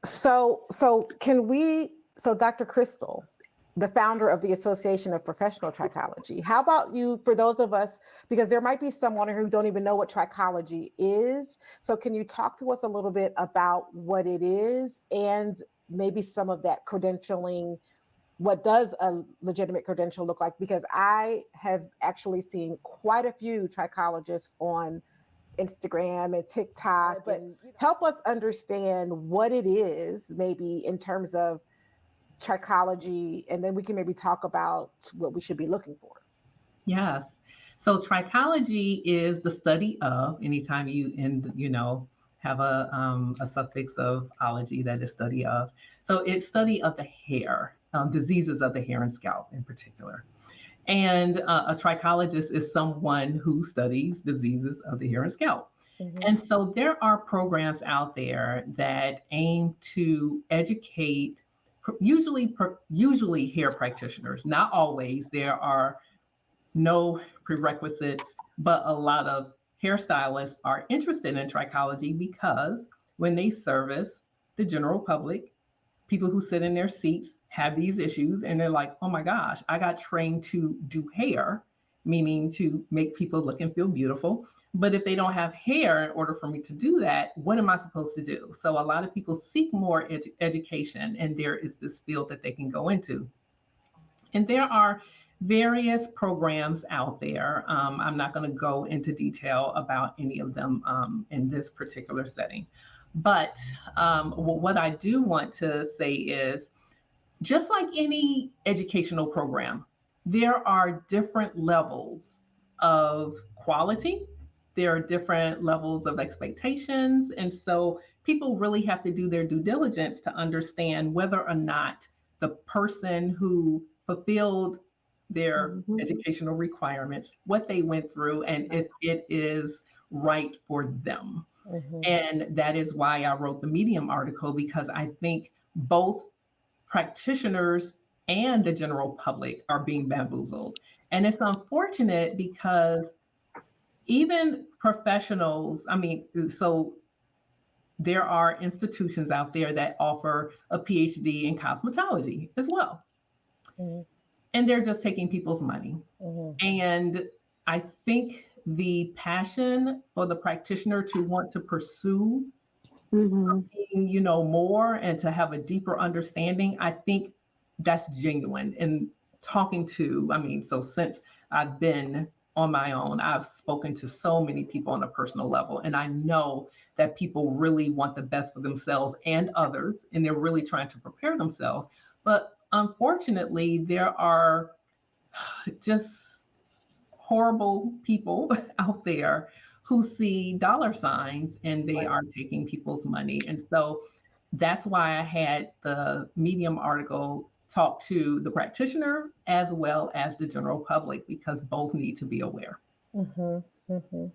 So Dr. Crystal, the founder of the Association of Professional Trichology, how about you, for those of us, because there might be someone who don't even know what trichology is. So can you talk to us a little bit about what it is and maybe some of that credentialing? What does a legitimate credential look like? Because I have actually seen quite a few trichologists on Instagram and TikTok, but help us understand what it is, maybe in terms of trichology, and then we can maybe talk about what we should be looking for. Yes. So trichology is the study of, anytime have a suffix of ology, that is study of. So it's study of the hair, diseases of the hair and scalp in particular. And a trichologist is someone who studies diseases of the hair and scalp. Mm-hmm. And so there are programs out there that aim to educate, usually hair practitioners, not always. There are no prerequisites, but a lot of hairstylists are interested in trichology because when they service the general public, people who sit in their seats have these issues and they're like, oh my gosh, I got trained to do hair, meaning to make people look and feel beautiful. But if they don't have hair in order for me to do that, what am I supposed to do? So a lot of people seek more education, and there is this field that they can go into. And there are various programs out there. I'm not going to go into detail about any of them in this particular setting. But what I do want to say is, just like any educational program, there are different levels of quality. There are different levels of expectations. And so people really have to do their due diligence to understand whether or not the person who fulfilled their educational requirements, what they went through, and if it is right for them. Mm-hmm. And that is why I wrote the Medium article, because I think both practitioners and the general public are being bamboozled. And it's unfortunate because even professionals, so there are institutions out there that offer a PhD in cosmetology as well. Mm-hmm. And they're just taking people's money. Mm-hmm. And I think the passion for the practitioner to want to pursue something, more, and to have a deeper understanding, I think that's genuine. And talking to, so since I've been on my own, I've spoken to so many people on a personal level, and I know that people really want the best for themselves and others, and they're really trying to prepare themselves. But unfortunately, there are just horrible people out there who see dollar signs and they are taking people's money. And so that's why I had the Medium article talk to the practitioner as well as the general public, because both need to be aware. Mm-hmm. Mm-hmm.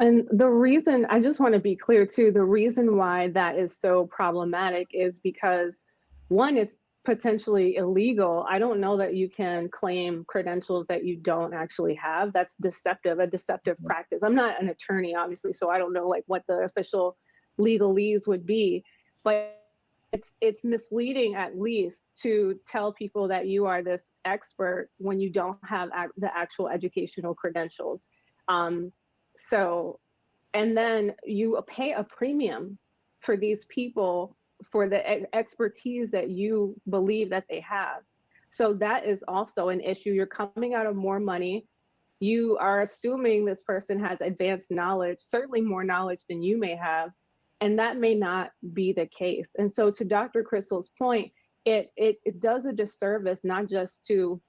And the reason, I just want to be clear too, the reason why that is so problematic is because, one, it's potentially illegal. I don't know that you can claim credentials that you don't actually have. That's deceptive, a deceptive practice. I'm not an attorney, obviously, so I don't know like what the official legalese would be, but it's misleading at least to tell people that you are this expert when you don't have the actual educational credentials. So, and then you pay a premium for these people for the expertise that you believe that they have. So that is also an issue. You're coming out of more money. You are assuming this person has advanced knowledge, certainly more knowledge than you may have, and that may not be the case. And so to Dr. Crystal's point, it does a disservice, not just to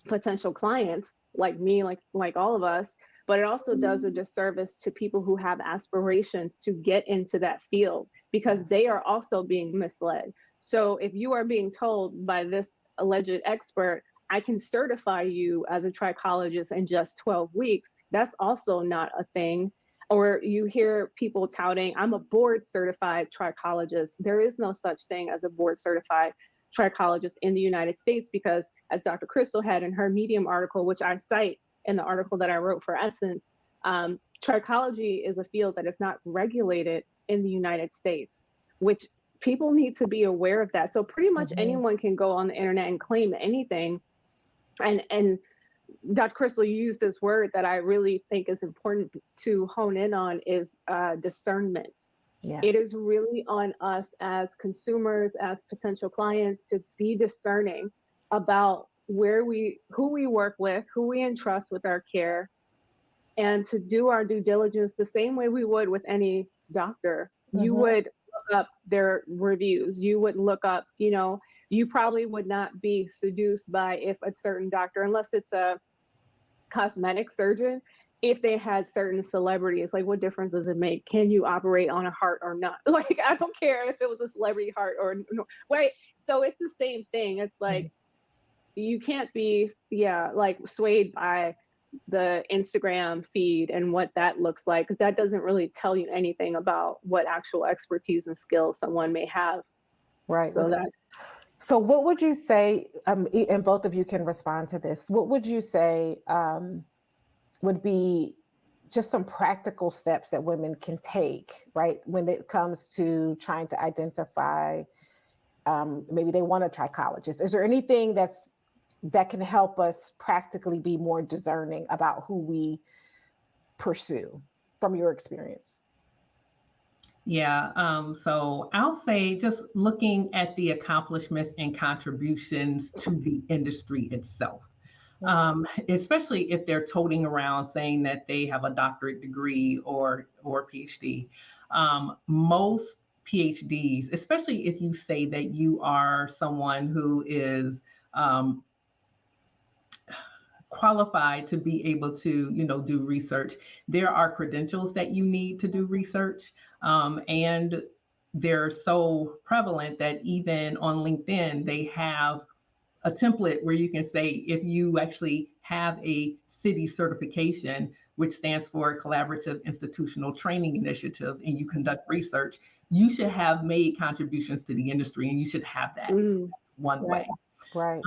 potential clients like me, like all of us, but it also does a disservice to people who have aspirations to get into that field, because they are also being misled. So if you are being told by this alleged expert, I can certify you as a trichologist in just 12 weeks, that's also not a thing. Or you hear people touting, I'm a board certified trichologist. There is no such thing as a board certified trichologist in the United States, because as Dr. Crystal had in her Medium article, which I cite in the article that I wrote for Essence, trichology is a field that is not regulated in the United States, which people need to be aware of that. So pretty much anyone can go on the internet and claim anything. And Dr. Crystal, you used this word that I really think is important to hone in on is discernment. Yeah. It is really on us as consumers, as potential clients, to be discerning about who we work with, who we entrust with our care, and to do our due diligence the same way we would with any doctor. You would look up their reviews. You would look up, you probably would not be seduced by if a certain doctor, unless it's a cosmetic surgeon, if they had certain celebrities, like what difference does it make? Can you operate on a heart or not? Like, I don't care if it was a celebrity heart or no, right? So it's the same thing. It's like, you can't be, like swayed by the Instagram feed and what that looks like, because that doesn't really tell you anything about what actual expertise and skills someone may have. Right. So So what would you say, and both of you can respond to this, what would you say would be just some practical steps that women can take, right, when it comes to trying to identify, maybe they want a trichologist? Is there anything that can help us practically be more discerning about who we pursue from your experience? Yeah, so I'll say just looking at the accomplishments and contributions to the industry itself, especially if they're toting around saying that they have a doctorate degree or PhD. Most PhDs, especially if you say that you are someone who is qualified to be able to, do research, there are credentials that you need to do research. And they're so prevalent that even on LinkedIn, they have a template where you can say, if you actually have a city certification, which stands for Collaborative Institutional Training Initiative, and you conduct research, you should have made contributions to the industry and you should have that. So that's one way. Right.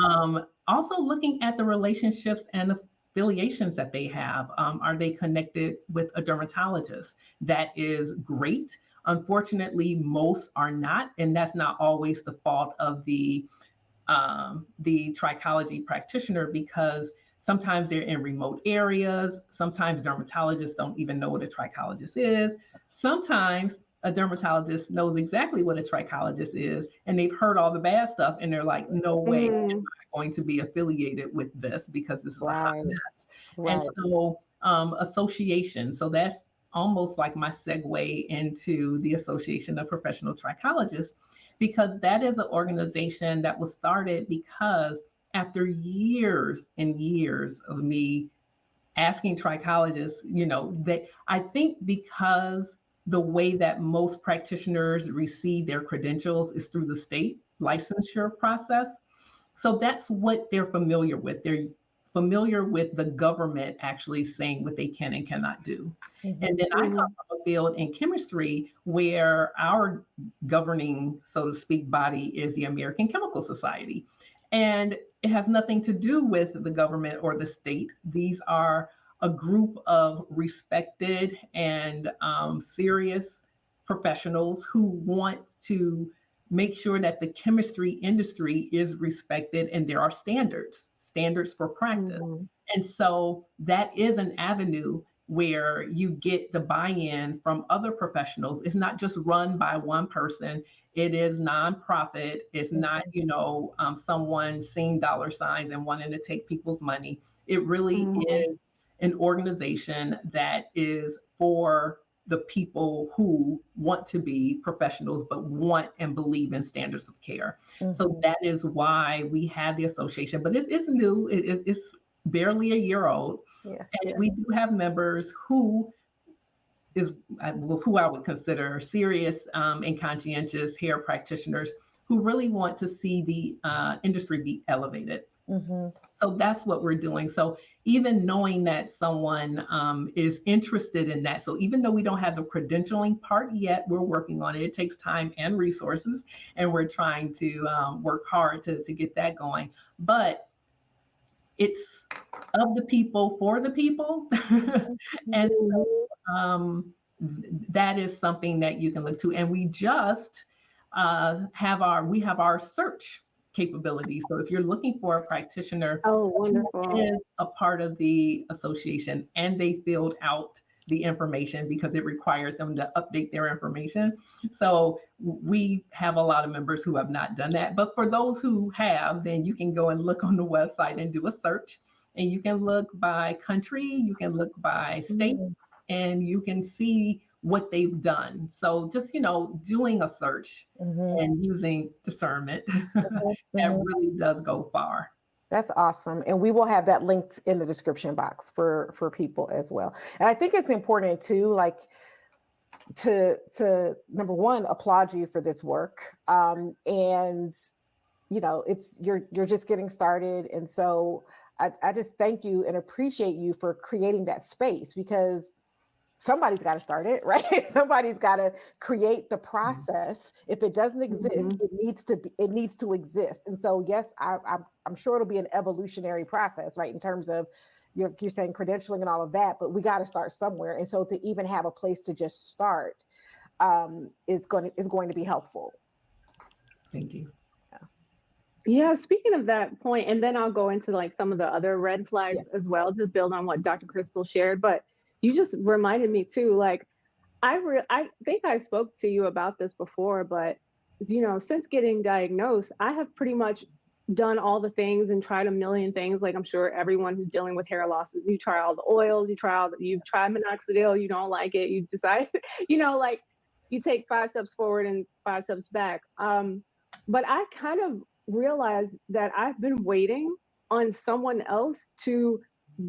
Also looking at the relationships and affiliations that they have. Are they connected with a dermatologist? That is great. Unfortunately, most are not, and that's not always the fault of the trichology practitioner, because sometimes they're in remote areas. Sometimes dermatologists don't even know what a trichologist is. Sometimes a dermatologist knows exactly what a trichologist is, and they've heard all the bad stuff, and they're like, no way, I'm not going to be affiliated with this because this is a hot mess. And so association, so that's almost like my segue into the Association of Professional Trichologists, because that is an organization that was started because after years and years of me asking trichologists, that I think because the way that most practitioners receive their credentials is through the state licensure process. So that's what they're familiar with. They're familiar with the government actually saying what they can and cannot do. And then I come from a field in chemistry where our governing, so to speak, body is the American Chemical Society. And it has nothing to do with the government or the state. These are a group of respected and serious professionals who want to make sure that the chemistry industry is respected and there are standards for practice. And so that is an avenue where you get the buy-in from other professionals. It's not just run by one person. It is nonprofit. It's not, someone seeing dollar signs and wanting to take people's money. It really is an organization that is for the people who want to be professionals, but want and believe in standards of care. So that is why we have the association, but it's new. It's barely a year old. And we do have members who I would consider serious and conscientious hair practitioners who really want to see the industry be elevated. So that's what we're doing. So even knowing that someone is interested in that, so even though we don't have the credentialing part yet, we're working on it. It takes time and resources, and we're trying to work hard to get that going. But it's of the people for the people. And so that is something that you can look to. And we just we have our search capabilities. So if you're looking for a practitioner Oh, who wonderful. is a part of the association and they filled out the information because it required them to update their information. So we have a lot of members who have not done that. But for those who have, then you can go and look on the website and do a search. And you can look by country, you can look by state, Mm, and you can see what they've done. So just, doing a search mhm, and using discernment, mhm, that mhm. really does go far. That's awesome. And we will have that linked in the description box for people as well. And I think it's important too, like to number one, applaud you for this work. And it's you're just getting started. And so I just thank you and appreciate you for creating that space because somebody's got to start it, right? Somebody's got to create the process. If it doesn't exist, Mhm. it needs to exist. And so, yes, I'm sure it'll be an evolutionary process, right? In terms of you're saying credentialing and all of that, but we got to start somewhere. And so, to even have a place to just start is going to be helpful. Thank you. Yeah, speaking of that point, and then I'll go into like some of the other red Yeah. flags as well to build on what Dr. Crystal shared. But you just reminded me too, like I think I spoke to you about this before, but since getting diagnosed, I have pretty much done all the things and tried a million things. Like I'm sure everyone who's dealing with hair losses, you try all the oils, you try minoxidil, you don't like it, you decide, like you take 5 steps forward and 5 steps back. But I kind of realized that I've been waiting on someone else to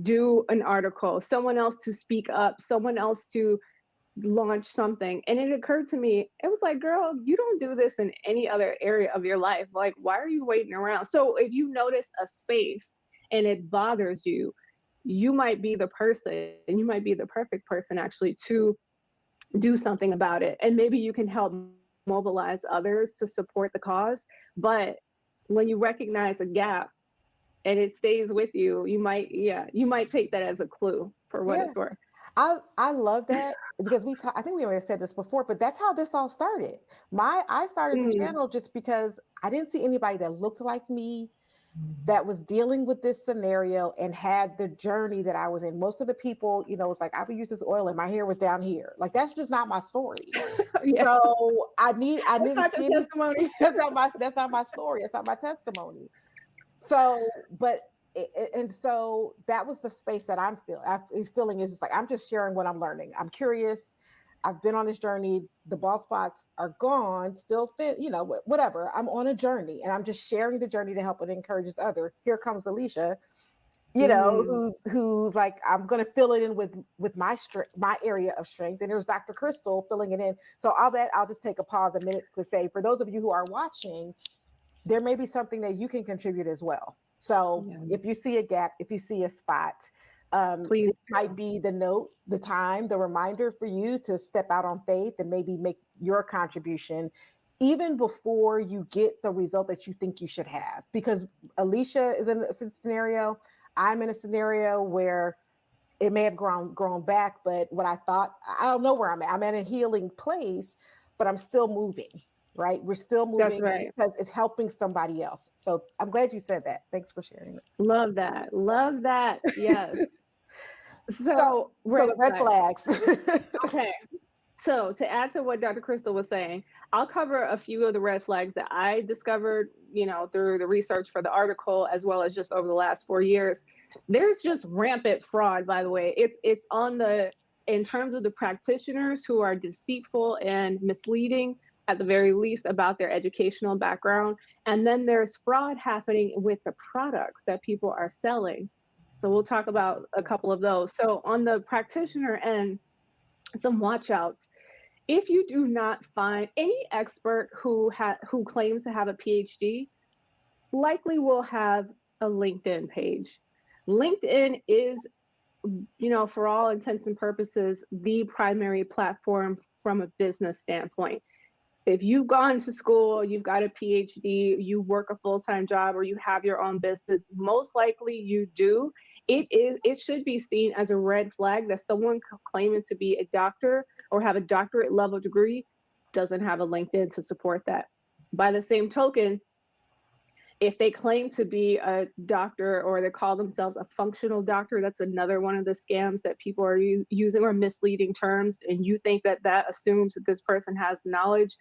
do an article, someone else to speak up, someone else to launch something. And it occurred to me, it was like, girl, you don't do this in any other area of your life. Like, why are you waiting around? So if you notice a space and it bothers you, you might be the person, and you might be the perfect person actually to do something about it. And maybe you can help mobilize others to support the cause. But when you recognize a gap and it stays with you, you might take that as a clue for what Yeah. it's worth. I love that because I think we already said this before, but that's how this all started. I started the Mm, channel just because I didn't see anybody that looked like me that was dealing with this scenario and had the journey that I was in. Most of the people, it's like I would use this oil and my hair was down here. Like that's just not my story. yeah, So I that's didn't not see the any. testimony. That's not my story. It's not my testimony. So, but and so that was the space that I'm feeling. Is feeling is just like I'm just sharing what I'm learning. I'm curious. I've been on this journey. The bald spots are gone, still fit, whatever. I'm on a journey and I'm just sharing the journey to help and encourages other. Here comes Alysha, Mm, who's like, I'm gonna fill it in with my strength, my area of strength. And there's Dr. Crystal filling it in. So all that, I'll just take a pause a minute to say, for those of you who are watching, there may be something that you can contribute as well. So yeah, if you see a gap, if you see a spot, please this might be the note, the time, the reminder for you to step out on faith and maybe make your contribution even before you get the result that you think you should have. Because Alysha is in a scenario, I'm in a scenario where it may have grown back, but what I thought, I don't know where I'm at. I'm at a healing place, but I'm still moving, right? We're still that's moving right. because it's helping somebody else. So I'm glad you said that. Thanks for sharing Love that. Love that. Yes. it. so So so red the red flag. flags. Okay. So to add to what Dr. Crystal was saying, I'll cover a few of the red flags that I discovered, through the research for the article, as well as just over the last 4 years. There's just rampant fraud, by the way. It's on the in terms of the practitioners who are deceitful and misleading at the very least about their educational background. And then there's fraud happening with the products that people are selling. So we'll talk about a couple of those. So on the practitioner end, some watch outs. If you do not find any expert who claims to have a PhD, likely will have a LinkedIn page. LinkedIn is, for all intents and purposes, the primary platform from a business standpoint. If you've gone to school, you've got a PhD, you work a full-time job, or you have your own business, most likely you do. It should be seen as a red flag that someone claiming to be a doctor or have a doctorate level degree doesn't have a LinkedIn to support that. By the same token, if they claim to be a doctor or they call themselves a functional doctor, that's another one of the scams that people are using, or misleading terms. And you think that that assumes that this person has knowledge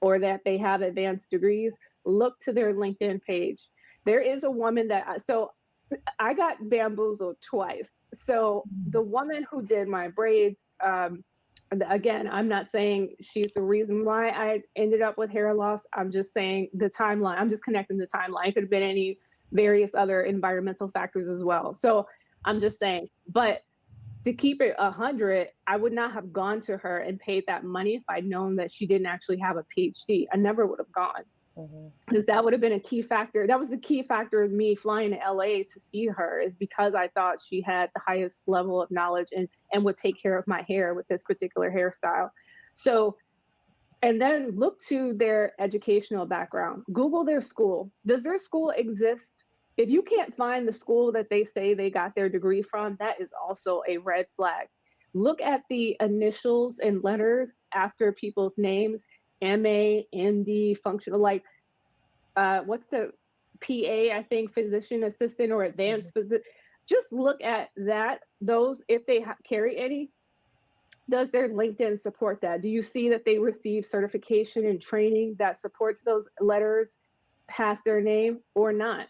or that they have advanced degrees. Look to their LinkedIn page. There is a woman that, so I got bamboozled twice. So the woman who did my braids, again, I'm not saying she's the reason why I ended up with hair loss. I'm just saying the timeline. I'm just connecting the timeline. It could have been any various other environmental factors as well. So I'm just saying, but to keep it 100, I would not have gone to her and paid that money if I'd known that she didn't actually have a PhD. I never would have gone, because that would have been a key factor. That was the key factor of me flying to LA to see her, is because I thought she had the highest level of knowledge and would take care of my hair with this particular hairstyle. So, and then look to their educational background. Google their school. Does their school exist? If you can't find the school that they say they got their degree from, that is also a red flag. Look at the initials and letters after people's names: MA, MD, functional, like what's the PA, I think, physician assistant or advanced physician. Just look at that, those, if they carry any. Does their LinkedIn support that? Do you see that they receive certification and training that supports those letters past their name or not?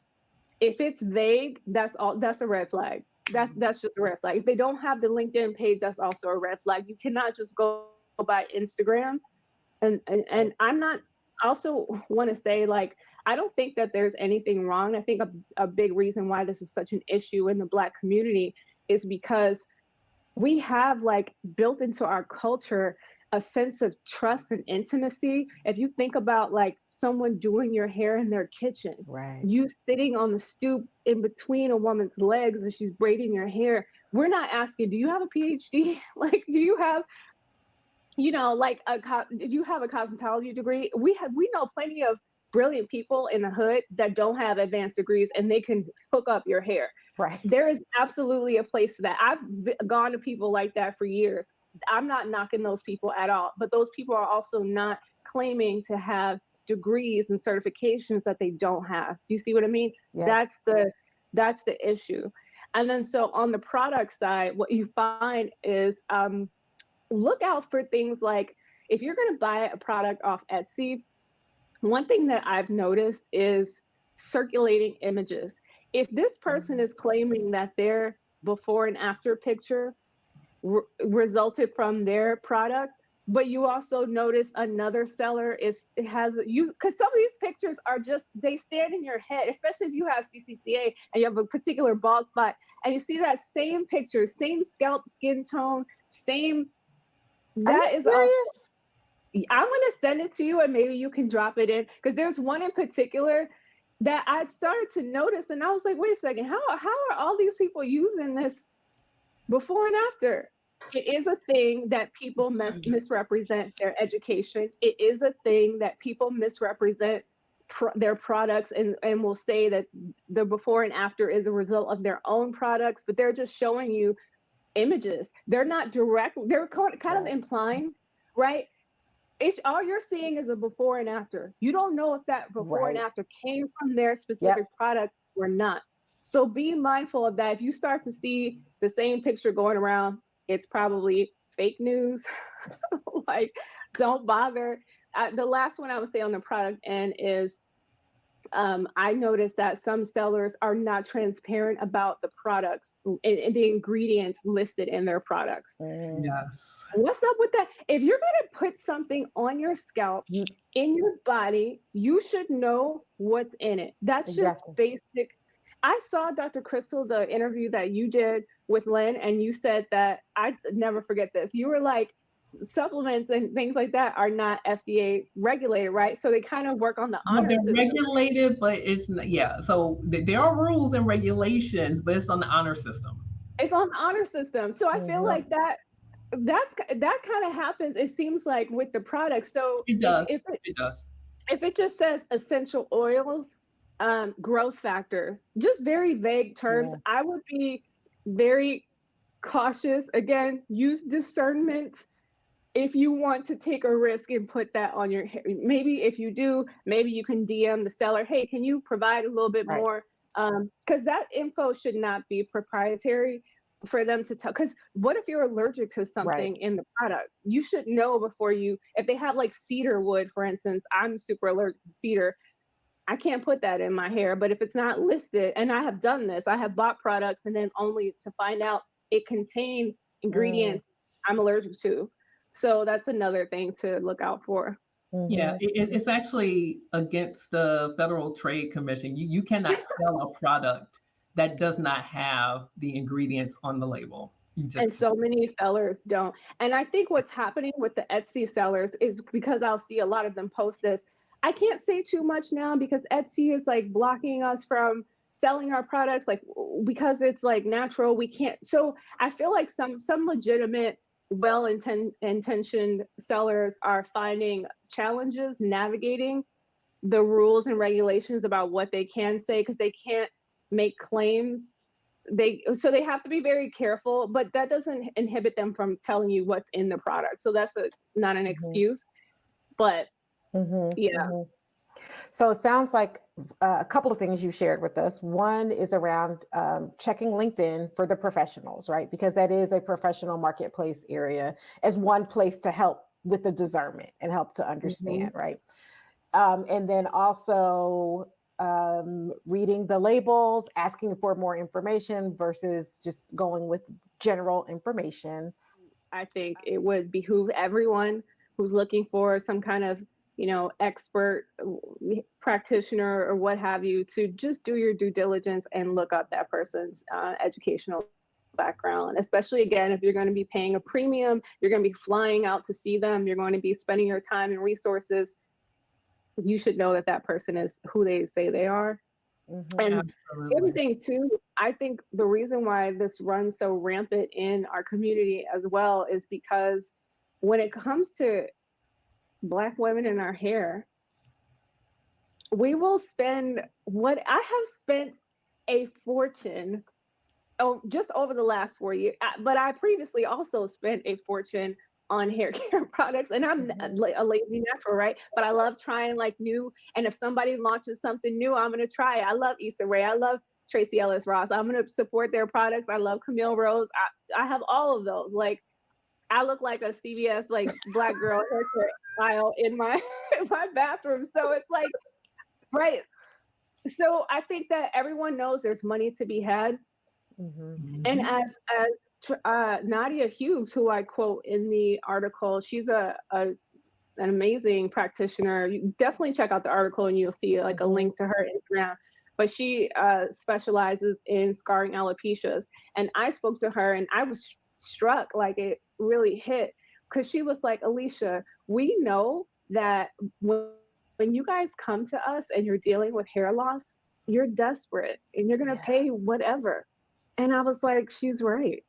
If it's vague, that's a red flag. That's just a red flag. If they don't have the LinkedIn page, that's also a red flag. You cannot just go by Instagram. And I'm not, also want to say, like, I don't think that there's anything wrong. I think a big reason why this is such an issue in the Black community is because we have, like, built into our culture a sense of trust and intimacy. If you think about, like, someone doing your hair in their kitchen, you sitting on the stoop in between a woman's legs as she's braiding your hair, we're not asking, do you have a PhD? Like, do you have, like, did you have a cosmetology degree? We know plenty of brilliant people in the hood that don't have advanced degrees, and they can hook up your hair. Right. There is absolutely a place for that. I've gone to people like that for years. I'm not knocking those people at all, but those people are also not claiming to have degrees and certifications that they don't have. Do you see what I mean? Yes. That's the issue. And then, so on the product side, what you find is, look out for things like, if you're going to buy a product off Etsy, one thing that I've noticed is circulating images. If this person is claiming that their before and after picture resulted from their product, but you also notice another seller because some of these pictures are just, they stand in your head, especially if you have CCCA and you have a particular bald spot, and you see that same picture, same scalp skin tone, same. That is also, I'm going to send it to you and maybe you can drop it in, because there's one in particular that I started to notice, and I was like, wait a second, how are all these people using this before and after? It is a thing that people misrepresent their education. It is a thing that people misrepresent their products and will say that the before and after is a result of their own products, but they're just showing you images. They're not direct, they're kind of implying, right? It's all you're seeing is a before and after. You don't know if that before and after came from their specific products or not. So be mindful of that. If you start to see the same picture going around, it's probably fake news. Like, don't bother. The last one I would say on the product end is, I noticed that some sellers are not transparent about the products and the ingredients listed in their products. Yes. What's up with that? If you're going to put something on your scalp, in your body, you should know what's in it. That's just basic. I saw, Dr. Crystal, the interview that you did with Lynn, and you said that, I never forget this. You were like, supplements and things like that are not FDA regulated, right? So they kind of work on the honor system. They're regulated, but it's not, So there are rules and regulations, but it's on the honor system. It's on the honor system. So I feel like that kind of happens, it seems like, with the product. So it does. If it just says essential oils, growth factors, just very vague terms, I would be very cautious. Again, use discernment. if you want to take a risk and put that on your hair. Maybe if you do, maybe you can DM the seller, hey, can you provide a little bit Right. more? Because that info should not be proprietary for them to tell. Because what if you're allergic to something Right. in the product? You should know before you, if they have like cedar wood, for instance, I'm super allergic to cedar. I can't put that in my hair, but if it's not listed, and I have done this, I have bought products and then only to find out it contained Mm, ingredients I'm allergic to. So that's another thing to look out for. Yeah, mhm, it's actually against the Federal Trade Commission. You cannot sell a product that does not have the ingredients on the label. You just And can't. so many sellers don't. And I think what's happening with the Etsy sellers is because I'll see a lot of them post this. I can't say too much now because Etsy is like blocking us from selling our products, like because it's like natural, we can't. So I feel like some legitimate, intentioned sellers are finding challenges navigating the rules and regulations about what they can say because they can't make claims. They have to be very careful, but that doesn't inhibit them from telling you what's in the product. So that's not an mhm, excuse, but mhm, yeah. mhm. So it sounds like a couple of things you shared with us. One is around checking LinkedIn for the professionals, right? Because that is a professional marketplace area as one place to help with the discernment and help to Mhm. understand, right? And then also reading the labels, asking for more information versus just going with general information. I think it would behoove everyone who's looking for some kind of, expert practitioner or what have you to just do your due diligence and look up that person's educational background. Especially again, if you're going to be paying a premium, you're going to be flying out to see them, you're going to be spending your time and resources. You should know that that person is who they say they are. Mhm, And the other Absolutely. thing too, I think the reason why this runs so rampant in our community as well is because when it comes to Black women in our hair, we will spend what I have spent a fortune, oh, just over the last 4 years. But I previously also spent a fortune on hair care products, and I'm mhm. like a lazy natural, right? But I love trying like new. And if somebody launches something new, I'm gonna try it. I love Issa Rae. I love Tracy Ellis Ross. I'm gonna support their products. I love Camille Rose. I have all of those. Like I look like a CVS like black girl hair care aisle in my in my bathroom. So it's like right. So I think that everyone knows there's money to be had. Mhm. And Mhm. as Nadia Hughes, who I quote in the article, she's an amazing practitioner. You definitely check out the article and you'll see like a Mhm. link to her Instagram. But she specializes in scarring alopecias. And I spoke to her and I was struck, like it really hit, because she was like, Alysha, we know that when, when you guys come to us and you're dealing with hair loss, you're desperate and you're going to pay Yes. whatever. And I was like, she's right.